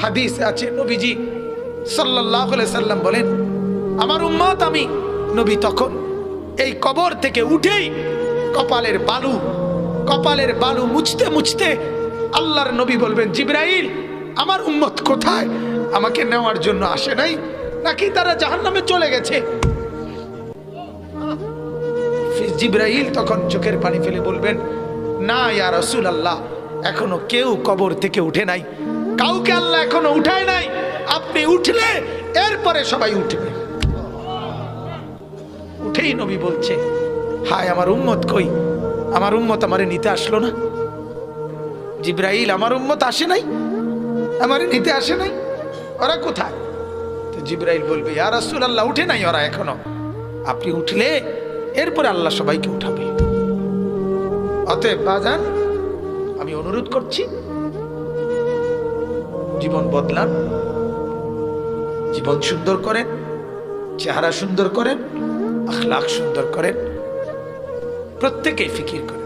হাদিস আছে নবীজি সাল্লাল্লাহু আলাইহি সাল্লাম বলেন, আমার উম্মত আমি নবী তখন এই কবর থেকে উঠেই কপালের বালু মুছতে মুছতে আল্লাহর নবী বলবেন, জিবরাইল আমার উম্মত কোথায়? আমাকে নেওয়ার জন্য আসে নাই নাকি তারা জাহান্নামে চলে গেছে? জিবরাইল তখন চোখের পানি ফেলে বলবেন, না ইয়া রাসূলুল্লাহ, এখনো কেউ কবর থেকে উঠে নাই, কাউকে আল্লাহ এখনো উঠায় নাই, আপনি উঠলে এরপরে সবাই উঠবে। উঠেই নবী বলছে, হায় আমার উম্মত কই? আমার উম্মত আমারে নিতে আসলো না। জিবরাইল আমার উম্মত আসে নাই, আমারে নিতে আসে নাই, ওরা কোথায়? তো জিবরাইল বলবে, ইয়া রাসূলুল্লাহ উঠে নাই ওরা এখনো, আপনি উঠলে এরপরে আল্লাহ সবাইকে উঠাবে। অতএব বাজান, আমি অনুরোধ করছি, জীবন বদলান, জীবন সুন্দর করেন, চেহারা সুন্দর করেন, আখলাক সুন্দর করেন, প্রত্যেকেই ফিকির করেন।